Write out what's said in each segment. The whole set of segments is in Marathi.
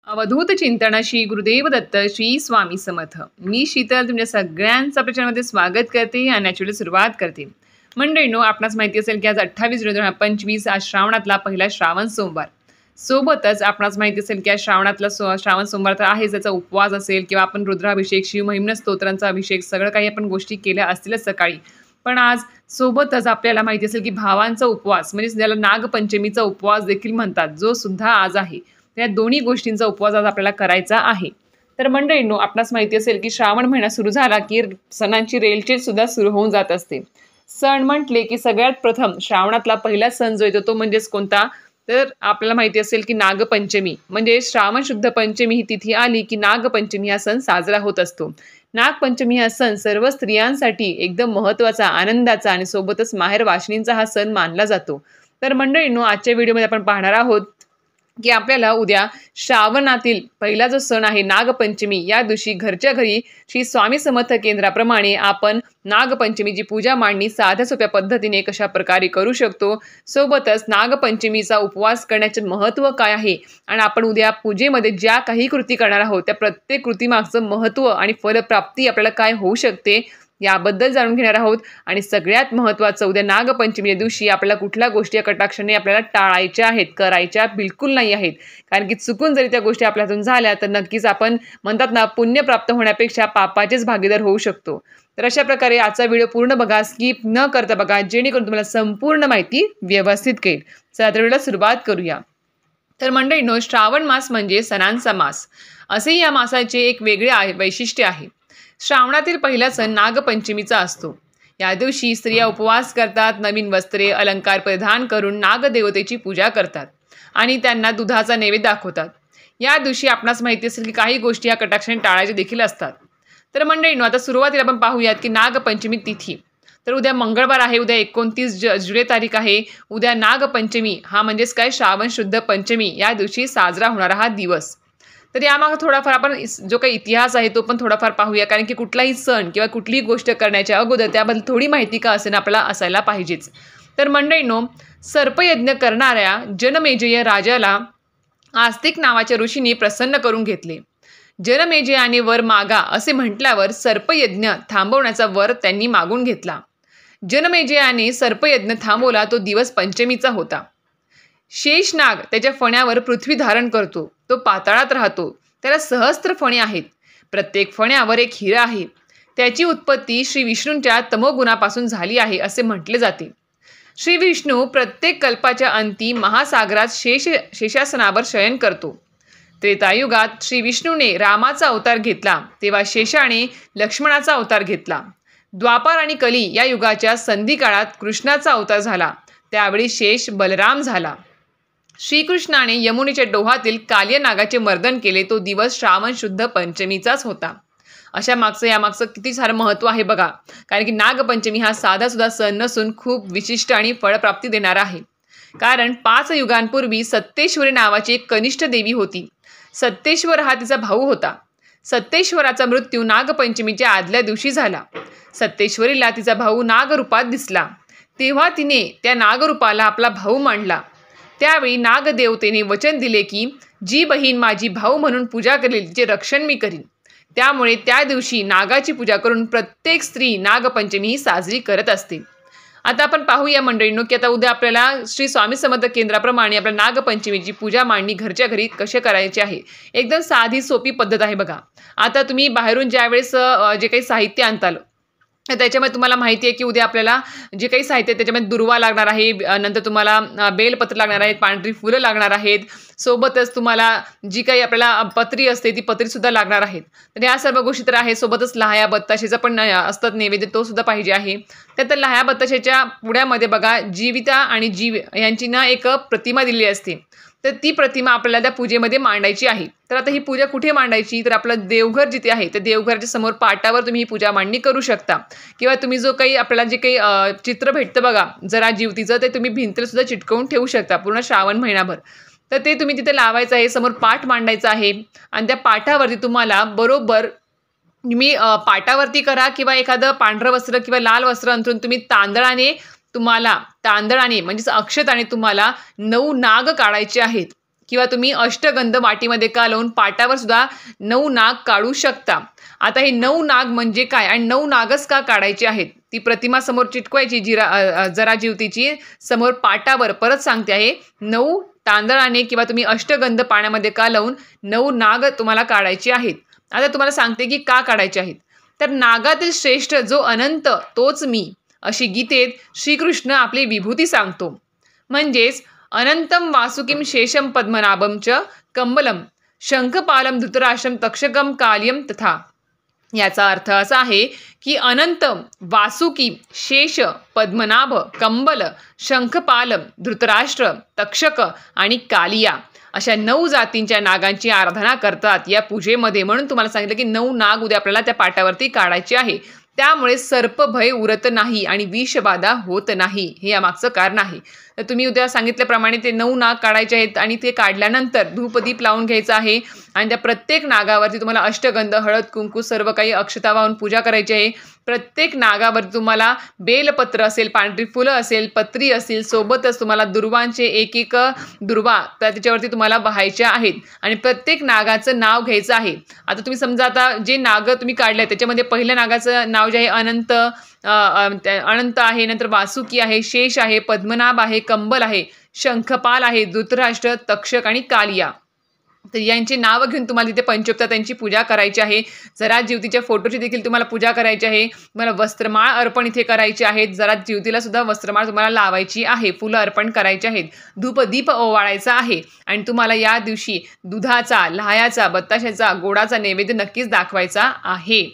अवधूत चिंतन श्री गुरुदेव दत्त श्री स्वामी समर्थ। मी शीतल तुमच्या सगळ्यांचं आपल्या चॅनलमध्ये स्वागत करते आणि याची सुरुवात करते। मंडळींनो, आपणास माहिती असेल की आज 28 जुलै 2025 आज श्रावणातला पहिला श्रावण सोमवार। सोबतच आपणास माहिती असेल की आज श्रावणातला श्रावण सोमवार तर आहे, ज्याचा उपवास असेल किंवा आपण रुद्राभिषेक, शिवमहिम्न स्तोत्रांचा अभिषेक सगळं काही आपण गोष्टी केल्या असतीलच सकाळी। पण आज सोबतच आपल्याला माहिती असेल की भावांचा उपवास म्हणजे ज्याला नागपंचमीचा उपवास देखील म्हणतात, जो सुद्धा आज आहे। या दोन्ही गोष्टींचा उपवास आज आपल्याला करायचा आहे। तर मंडळींनो, आपणास माहिती असेल की श्रावण महिना सुरू झाला की सणांची रेलचेल सुद्धा सुरू होऊन जात असते। सण म्हटले की सगळ्यात प्रथम श्रावणातला पहिला सण जो येतो तो म्हणजेच कोणता, तर आपल्याला माहिती असेल की नागपंचमी। म्हणजे श्रावण शुद्ध पंचमी ही तिथी आली की नागपंचमी हा सण साजरा होत असतो। नागपंचमी हा सण सर्व स्त्रियांसाठी एकदम महत्त्वाचा, आनंदाचा आणि सोबतच माहेर वाशिणींचा हा सण मानला जातो। तर मंडळींनो, आजच्या व्हिडिओमध्ये आपण पाहणार आहोत की आपल्याला उद्या श्रावणातील पहिला जो सण आहे नागपंचमी, या दिवशी घरच्या घरी श्री स्वामी समर्थ केंद्राप्रमाणे आपण नागपंचमीची पूजा मांडणी साध्या सोप्या पद्धतीने कशा प्रकारे करू शकतो, सोबतच नागपंचमीचा उपवास करण्याचे महत्त्व काय आहे आणि आपण उद्या पूजेमध्ये ज्या काही कृती करणार आहोत त्या प्रत्येक कृतीमागचं महत्त्व आणि फलप्राप्ती आपल्याला काय होऊ शकते याबद्दल जाणून घेणार आहोत। आणि सगळ्यात महत्त्वाचं, उद्या नागपंचमी दिवशी आपल्याला कुठल्या गोष्टी कटाक्षाने आपल्याला टाळायच्या आहेत, करायच्या बिलकुल नाही आहेत। कारण की चुकून जरी त्या गोष्टी आपल्या हातून झाल्या तर नक्कीच आपण म्हणतात ना, पुण्य प्राप्त होण्यापेक्षा पापाचेच भागीदार होऊ शकतो। तर अशा प्रकारे आजचा व्हिडिओ पूर्ण बघा, स्किप न करता बघा, जेणेकरून तुम्हाला संपूर्ण माहिती व्यवस्थित कळेल। चला तर व्हिडिओला सुरुवात करूया। तर मंडळींनो, श्रावण मास म्हणजे सणांचा मास, असे या मासाचे एक वेगळे वैशिष्ट्य आहे। श्रावणातील पहिला सण नागपंचमीचा असतो। या दिवशी स्त्रिया उपवास करतात, नवीन वस्त्रे, अलंकार परिधान करून नागदेवतेची पूजा करतात आणि त्यांना दुधाचा नैवेद्य दाखवतात। या दिवशी आपणास माहिती असेल की काही गोष्टी या कटाक्षाने टाळायच्या देखील असतात। तर मंडळींनो, आता सुरुवातीला आपण पाहूयात की नागपंचमी तिथी। तर उद्या मंगळवार आहे, उद्या 29 जुलै तारीख आहे। उद्या नागपंचमी हा म्हणजेच काय, श्रावण शुद्ध पंचमी या दिवशी साजरा होणारा हा दिवस। तर यामागे थोडाफार आपण जो काही इतिहास आहे तो पण थोडाफार पाहूया, कारण की कुठलाही सण किंवा कुठलीही गोष्ट करण्याच्या अगोदर त्याबद्दल थोडी माहिती का असेल आपल्याला असायला पाहिजेच। तर मंडळींनो, सर्पयज्ञ करणाऱ्या जनमेजय राजाला आस्तिक नावाच्या ऋषीने प्रसन्न करून घेतले। जनमेजयाने वर मागा असे म्हटल्यावर सर्पयज्ञ थांबवण्याचा वर त्यांनी मागून घेतला। जनमेजयाने सर्पयज्ञ थांबवला तो दिवस पंचमीचा होता। शेषनाग त्याच्या फण्यावर पृथ्वी धारण करतो, तो पाताळात राहतो, त्याला सहस्त्र फणे आहेत, प्रत्येक फण्यावर एक हिरा आहे। त्याची उत्पत्ती श्री विष्णूंच्या तमोगुणापासून झाली आहे असे म्हटले जाते। श्री विष्णू प्रत्येक कल्पाच्या अंती महासागरात शेषासनावर शयन करतो। त्रेतायुगात श्री विष्णूने रामाचा अवतार घेतला, तेव्हा शेषाने लक्ष्मणाचा अवतार घेतला। द्वापार आणि कली या युगाच्या संधी काळात कृष्णाचा अवतार झाला, त्यावेळी शेष बलराम झाला। श्रीकृष्णाने यमुनेच्या डोहातील कालिया नागाचे मर्दन केले, तो दिवस श्रावण शुद्ध पंचमीचाच होता। अशा यामागचं किती सारं महत्त्व आहे बघा, कारण की नागपंचमी हा साधा सुद्धा सण नसून खूप विशिष्ट आणि फळप्राप्ती देणारा आहे। कारण 5 युगांपूर्वी सत्तेश्वरी नावाची एक कनिष्ठ देवी होती। सत्तेश्वर हा तिचा भाऊ होता। सत्तेश्वराचा मृत्यू नागपंचमीच्या आदल्या दिवशी झाला। सत्तेश्वरीला तिचा भाऊ नागरूपात दिसला, तेव्हा तिने त्या नागरूपाला आपला भाऊ मानला। त्यावेळी नागदेवतेने वचन दिले की जी बहीण माझी भाऊ म्हणून पूजा करेल तिचे रक्षण मी करीन। त्यामुळे त्या दिवशी नागाची पूजा करून प्रत्येक स्त्री नागपंचमी ही साजरी करत असते। आता आपण पाहूया मंडळींनो की आता उद्या आपल्याला श्री स्वामी समर्थ केंद्राप्रमाणे आपल्या नागपंचमीची पूजा मांडणी घरच्या घरी कशी करायची आहे। एकदम साधी सोपी पद्धत आहे बघा। आता तुम्ही बाहेरून ज्यावेळेस जे काही साहित्य आणताल त्याच्यामध्ये तुम्हाला माहिती आहे की उद्या आपल्याला जे काही साहित्य त्याच्यामध्ये दुर्वा लागणार आहे, नंतर तुम्हाला बेलपत्र लागणार आहेत, पांढरी फुलं लागणार आहेत, सोबतच तुम्हाला जी काही आपल्याला पत्री असते ती पत्रीसुद्धा लागणार आहेत। तर या सर्व गोष्टी तर आहे, सोबतच लहाया बत्ताशेचा पण असतात नैवेद्य, तो सुद्धा पाहिजे आहे। त्यात लहाया बत्ताशेच्या पुड्यामध्ये बघा जीविता आणि जीव यांची ना एक प्रतिमा दिलेली असते, तर ती प्रतिमा आपल्याला त्या पूजेमध्ये मांडायची आहे। तर आता ही पूजा कुठे मांडायची, तर आपलं देवघर जिथे आहे त्या देवघराच्या समोर पाटावर तुम्ही ही पूजा मांडणी करू शकता, किंवा तुम्ही जो काही आपल्याला जे काही चित्र भेटतं बघा जरा जीवतीचं, ते तुम्ही भिंतीला सुद्धा चिटकवून ठेवू शकता पूर्ण श्रावण महिनाभर। तर ते तुम्ही तिथे लावायचं आहे, समोर पाठ मांडायचा आहे आणि त्या पाठावरती तुम्हाला बरोबर तुम्ही पाटावरती करा किंवा एखादं पांढरं वस्त्र किंवा लाल वस्त्र अंथरून तुम्ही तांदळाने म्हणजेच अक्षताने तुम्हाला 9 नाग काढायचे आहेत। किंवा तुम्ही अष्टगंध वाटीमध्ये कालवून पाटावर सुद्धा 9 नाग काढू शकता. आता हे 9 नाग म्हणजे काय आणि 9 नागच का काढायचे आहेत? ती प्रतिमा समोर चिटकवायची जरा जीवतीची समोर पाटावर. परत सांगते आहे, 9 तांदळाने किंवा तुम्ही अष्टगंध पाण्यामध्ये कालवून 9 नाग तुम्हाला काढायचे आहेत. आता तुम्हाला सांगते की का काढायचे आहेत. तर नागातील श्रेष्ठ जो अनंत तोच मी, अशी गीतेत श्रीकृष्ण आपली विभूती सांगतो. म्हणजेच अनंतम वासुकीम शेषम पद्मनाभम च कंबलम शंखपालम धृतराष्ट्रम तक्षकम कालियम तथा. याचा अर्थ असा आहे की अनंत, वासुकी, शेष, पद्मनाभ, कंबल, शंखपालम, धृतराष्ट्र, तक्षक आणि कालिया अशा 9 जातींच्या नागांची आराधना करतात या पूजेमध्ये. म्हणून तुम्हाला सांगितलं की 9 नाग उद्या आपल्याला त्या पाटावरती काढायचे आहे. त्यामुळे सर्पभय उरत नाही आणि विषबाधा होत नाही, हे यामागचं कारण आहे. तर तुम्ही उद्या सांगितल्याप्रमाणे ते 9 नाग काढायचे आहेत आणि ते काढल्यानंतर धूपदीप लावून घ्यायचं आहे आणि त्या प्रत्येक नागावरती तुम्हाला अष्टगंध, हळद, कुंकू सर्व काही अक्षता वाहून पूजा करायची आहे. प्रत्येक नागावरती तुम्हाला बेलपत्र असेल, पांढरी फुलं असेल, पत्री असेल, सोबतच तुम्हाला दुर्वांचे एक दुर्वा त्याच्यावरती तुम्हाला वाहायच्या आहेत आणि प्रत्येक नागाचं नाव घ्यायचं आहे. आता तुम्ही समजा आता जे नाग तुम्ही काढले त्याच्यामध्ये पहिल्या नागाचं नाव जे आहे अनंत आहे, नंतर वासुकी आहे, शेष आहे, पद्मनाभ आहे, कंबल आहे, शंखपाल आहे, धृतराष्ट्र, तक्षक आणि कालिया. तर यांची नावं घेऊन तुम्हाला तिथे पंचोपचार त्यांची पूजा करायची आहे. जरा जीवतीच्या फोटोची देखील तुम्हाला पूजा करायची आहे. तुम्हाला वस्त्रमाळ अर्पण इथे करायची आहेत. जरा जीवतीला सुद्धा वस्त्रमाळ तुम्हाला लावायची आहे, फुलं अर्पण करायची आहेत, धूपदीप ओवाळायचा आहे आणि तुम्हाला या दिवशी दुधाचा, लाह्याचा, बत्ताशाचा, गोडाचा नैवेद्य नक्कीच दाखवायचा आहे.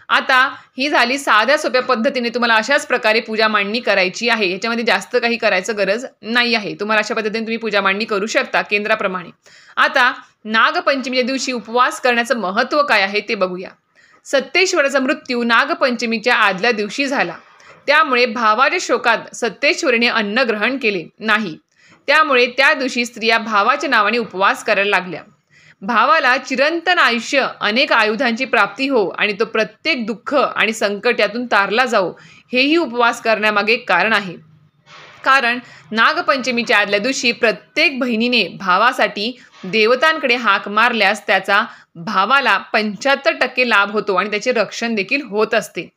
आता ही झाली साध्या सोप्या पद्धतीने तुम्हाला अशाच प्रकारे पूजा मांडणी करायची आहे. याच्यामध्ये जास्त काही करायचं गरज नाही आहे. तुम्हाला अशा पद्धतीने तुम्ही पूजा मांडणी करू शकता केंद्राप्रमाणे. आता नागपंचमीच्या दिवशी उपवास करण्याचं महत्त्व काय आहे ते बघूया. सत्तेश्वराचा मृत्यू नागपंचमीच्या आदल्या दिवशी झाला. त्यामुळे भावाच्या शोकात सत्तेश्वरीने अन्न ग्रहण केले नाही. त्यामुळे त्या दिवशी स्त्रिया भावाच्या नावाने उपवास करायला लागल्या. भावाला चिरंतन आयुष्य, अनेक आयुधांची प्राप्ती हो आणि तो प्रत्येक दुःख आणि संकट यातून तारला जाओ, हेही उपवास करण्यामागे कारण आहे. कारण नागपंचमीच्या आदल्या दिवशी प्रत्येक बहिणीने भावासाठी देवतांकडे हाक मारल्यास त्याचा भावाला 75% लाभ होतो आणि त्याचे रक्षण देखील होत असते.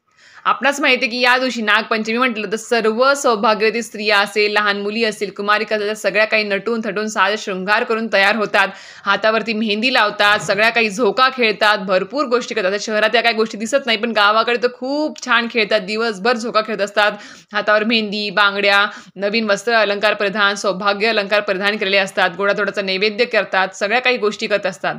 आपणास माहिती आहे की या दिवशी नागपंचमी म्हटलं तर सर्व सौभाग्यवती स्त्रिया असेल, लहान मुली असतील, कुमारिका असेल, सगळ्या काही नटून थटून साज शृंगार करून तयार होतात. हातावरती मेहंदी लावतात, सगळ्या काही झोका खेळतात, भरपूर गोष्टी करतात. शहरात या काही गोष्टी दिसत नाही, पण गावाकडे तर खूप छान खेळतात. दिवसभर झोका खेळत असतात. हातावर मेहंदी, बांगड्या, नवीन वस्त्र अलंकार परिधान, सौभाग्य अलंकार परिधान केलेले असतात. गोडाधोडाचा नैवेद्य करतात, सगळ्या काही गोष्टी करत असतात.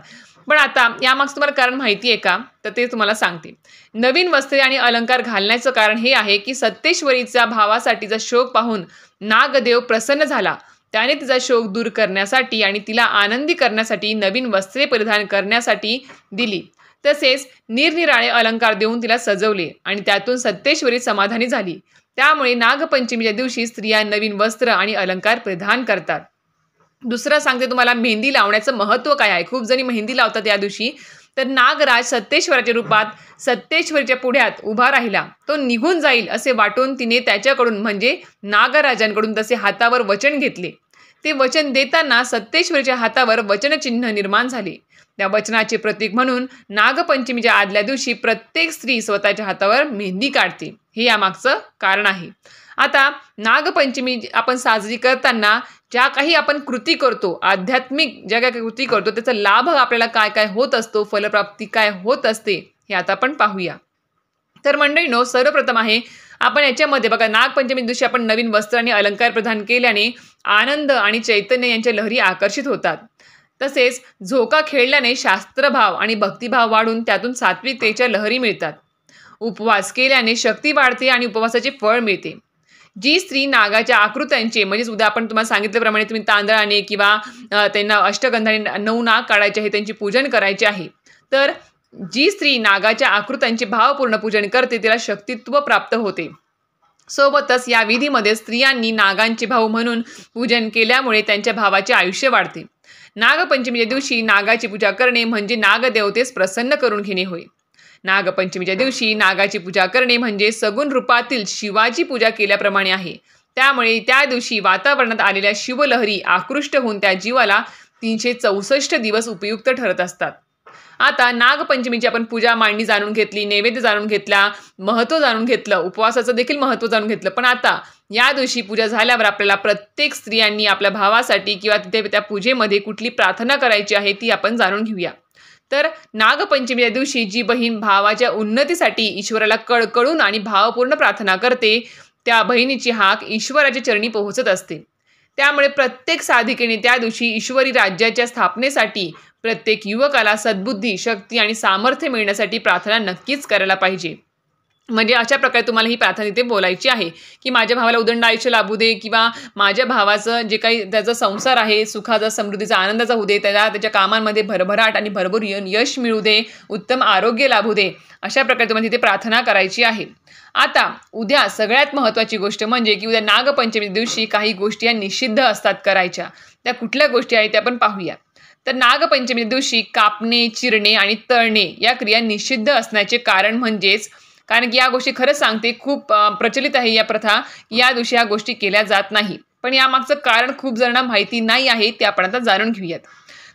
पण आता यामागचं तुम्हाला कारण माहिती आहे का? तर ते तुम्हाला सांगते. नवीन वस्त्रे आणि अलंकार घालण्याचं कारण हे आहे की सत्तेश्वरीचा भावासाठीचा शोक पाहून नागदेव प्रसन्न झाला. त्याने तिचा शोक दूर करण्यासाठी आणि तिला आनंदी करण्यासाठी नवीन वस्त्रे परिधान करण्यासाठी दिली. तसेच निरनिराळे अलंकार देऊन तिला सजवले आणि त्यातून सत्तेश्वरी समाधानी झाली. त्यामुळे नागपंचमीच्या दिवशी स्त्रिया नवीन वस्त्र आणि अलंकार परिधान करतात. दुसरं सांगते तुम्हाला मेहंदी लावण्याचं महत्त्व काय आहे. खूप जणी मेहंदी लावतात या दिवशी. तर नागराज सत्तेश्वराच्या रूपात सत्तेश्वरीच्या पुढ्यात उभा राहिला. तो निघून जाईल असे वाटून तिने त्याच्याकडून म्हणजे नागराजांकडून तसे हातावर वचन घेतले. ते वचन देताना सत्तेश्वरीच्या हातावर वचनचिन्ह निर्माण झाले. त्या वचनाचे प्रतीक म्हणून नागपंचमीच्या आदल्या दिवशी प्रत्येक स्त्री स्वतःच्या हातावर मेहंदी काढते. हे यामागचं कारण आहे. आता नागपंचमी आपण साजरी करताना ज्या काही आपण कृती करतो, आध्यात्मिक ज्या काही कृती करतो, त्याचा लाभ आपल्याला काय काय होत असतो, फलप्राप्ती काय होत असते, हे आता आपण पाहूया. तर मंडळींनो, सर्वप्रथम आहे आपण याच्यामध्ये बघा, नागपंचमी दिवशी आपण नवीन वस्त्र आणि अलंकार प्रदान केल्याने आनंद आणि चैतन्य यांच्या लहरी आकर्षित होतात. तसेच झोका खेळल्याने शास्त्रभाव आणि भक्तिभाव वाढून त्यातून सात्विकतेच्या लहरी मिळतात. उपवास केल्याने शक्ती वाढते आणि उपवासाचे फळ मिळते. जी स्त्री नागाच्या आकृत्यांचे म्हणजेच उद्या आपण तुम्हाला सांगितल्याप्रमाणे तुम्ही तांदळाने किंवा त्यांना अष्टगंधाने 9 नाग काढायचे आहे, त्यांची पूजन करायचे आहे. तर जी स्त्री नागाच्या आकृत्यांचे भावपूर्ण पूजन करते तिला शक्तित्व प्राप्त होते. सोबतच या विधीमध्ये स्त्रियांनी नागांचे भाऊ म्हणून पूजन केल्यामुळे त्यांच्या भावाचे आयुष्य वाढते. नागपंचमीच्या दिवशी नागाची पूजा करणे म्हणजे नागदेवतेस प्रसन्न करून घेणे होय. नागपंचमीच्या दिवशी नागाची पूजा करणे म्हणजे सगुण रूपातील शिवाची पूजा केल्याप्रमाणे आहे. त्यामुळे त्या दिवशी वातावरणात आलेल्या शिवलहरी आकृष्ट होऊन त्या जीवाला 364 दिवस उपयुक्त ठरत असतात. आता नागपंचमीची आपण पूजा मांडणी जाणून घेतली, नैवेद्य जाणून घेतला, महत्त्व जाणून घेतलं, उपवासाचं देखील महत्त्व जाणून घेतलं. पण आता या दिवशी पूजा झाल्यावर आपल्याला प्रत्येक स्त्रियांनी आपल्या भावासाठी किंवा तिथे त्या पूजेमध्ये कुठली प्रार्थना करायची आहे ती आपण जाणून घेऊया. तर नागपंचमीच्या दिवशी जी बहीण भावाच्या उन्नतीसाठी ईश्वराला कळकळून आणि भावपूर्ण प्रार्थना करते, त्या बहिणीची हाक ईश्वराच्या चरणी पोहोचत असते. त्यामुळे प्रत्येक साधिकेने त्या दिवशी ईश्वरी राज्याच्या स्थापनेसाठी प्रत्येक युवकाला सद्बुद्धी, शक्ती आणि सामर्थ्य मिळण्यासाठी प्रार्थना नक्कीच करायला पाहिजे. म्हणजे अशा प्रकारे तुम्हाला ही प्रार्थना तिथे बोलायची आहे की माझ्या भावाला उदंड आयुष्य लाभू दे, किंवा माझ्या भावाचं जे काही त्याचा संसार आहे सुखाचा, समृद्धीचा, आनंदाचा होऊ दे, त्याच्या कामांमध्ये भरभराट आणि भरभर यश मिळू दे, उत्तम आरोग्य लाभू दे. अशा प्रकारे तुम्हाला तिथे प्रार्थना करायची आहे. आता उद्या सगळ्यात महत्त्वाची गोष्ट म्हणजे की उद्या नागपंचमी दिवशी काही गोष्टी या निषिद्ध असतात करायच्या. त्या कुठल्या गोष्टी आहेत त्या आपण पाहूया. तर नागपंचमी दिवशी कापणे, चिरणे आणि तळणे या क्रिया निषिद्ध असण्याचे कारण म्हणजेच, कारण की या गोष्टी खरंच सांगते खूप प्रचलित आहे या प्रथा, या दिवशी या गोष्टी केल्या जात नाही. पण यामागचं कारण खूप जणांना माहिती नाही आहे, ते आपण आता जाणून घेऊयात.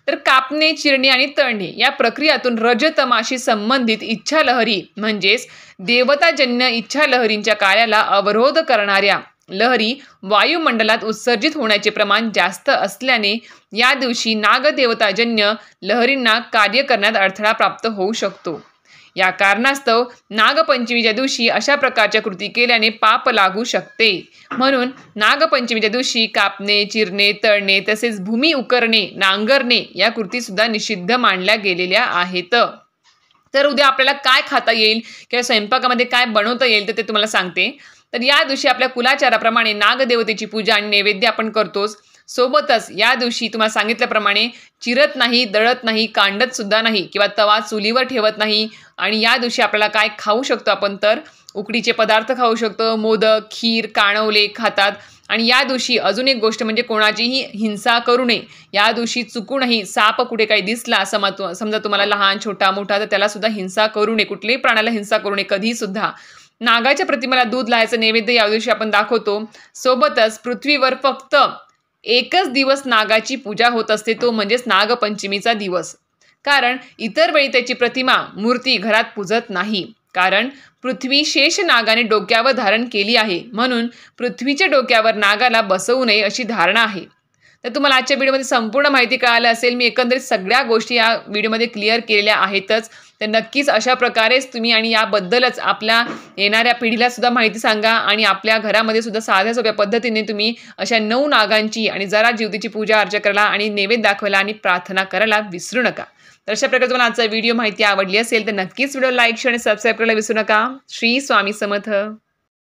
तर कापणे, चिरणे आणि तळणे या प्रक्रियातून रजतमाशी संबंधित इच्छा लहरी म्हणजेच देवताजन्य इच्छा लहरींच्या कार्याला अवरोध करणाऱ्या लहरी वायुमंडलात उत्सर्जित होण्याचे प्रमाण जास्त असल्याने या दिवशी नागदेवताजन्य लहरींना कार्य करण्यात अडथळा प्राप्त होऊ शकतो. या कारणास्तव नागपंचमीच्या दिवशी अशा प्रकारच्या कृती केल्याने पाप लागू शकते. म्हणून नागपंचमीच्या दिवशी कापणे, चिरणे, तळणे तसेच भूमी उकरणे, नांगरणे या कृती सुद्धा निषिद्ध मानल्या गेलेल्या आहेत. तर उद्या आपल्याला काय खाता येईल किंवा स्वयंपाकामध्ये काय बनवता येईल तर ते तुम्हाला सांगते. तर या दिवशी आपल्या कुलाचाराप्रमाणे नागदेवतेची पूजा आणि नैवेद्य आपण करतोच. सोबतच या दिवशी तुम्हाला सांगितल्याप्रमाणे चिरत नाही, दळत नाही, कांडत सुद्धा नाही किंवा तवा चुलीवर ठेवत नाही. आणि या दिवशी आपल्याला काय खाऊ शकतो आपण, तर उकडीचे पदार्थ खाऊ शकतो, मोदक, खीर, काणवले खातात. आणि या दिवशी अजून एक गोष्ट म्हणजे कोणाचीही हिंसा करू नये. या दिवशी चुकूनही साप कुठे काही दिसला, समजा तुम्हाला लहान, छोटा, मोठा, तर त्याला सुद्धा हिंसा करू नये. कुठल्याही प्राण्याला हिंसा करू नये कधी सुद्धा. नागाच्या प्रतिमेला दूध लावायचं नैवेद्य या दिवशी आपण दाखवतो. सोबतच पृथ्वीवर फक्त एकच दिवस नागाची पूजा होत असते, तो म्हणजेच नागपंचमीचा दिवस. कारण इतर वेळी त्याची प्रतिमा, मूर्ती घरात पूजत नाही. कारण पृथ्वी शेष नागाने डोक्यावर धारण केली आहे, म्हणून पृथ्वीच्या डोक्यावर नागाला बसवू नये अशी धारणा आहे. तर तुम्हाला आजच्या व्हिडिओमध्ये संपूर्ण माहिती कळाली असेल. मी एकंदरीत सगळ्या गोष्टी या व्हिडिओमध्ये क्लिअर केलेल्या आहेतच. तर नक्कीच अशा प्रकारेच तुम्ही आणि याबद्दलच आपल्या येणाऱ्या पिढीला सुद्धा माहिती सांगा आणि आपल्या घरामध्ये सुद्धा साध्या सोप्या पद्धतीने तुम्ही अशा 9 नागांची आणि जरा जीवतीची पूजा अर्चा करायला आणि नैवेद्य दाखवायला आणि प्रार्थना करायला विसरू नका. तर अशा प्रकारे तुम्हाला आजचा व्हिडिओ माहिती आवडली असेल तर नक्कीच व्हिडिओ लाईक, शेअर आणि सबस्क्राईब करायला विसरू नका. श्री स्वामी समर्थ.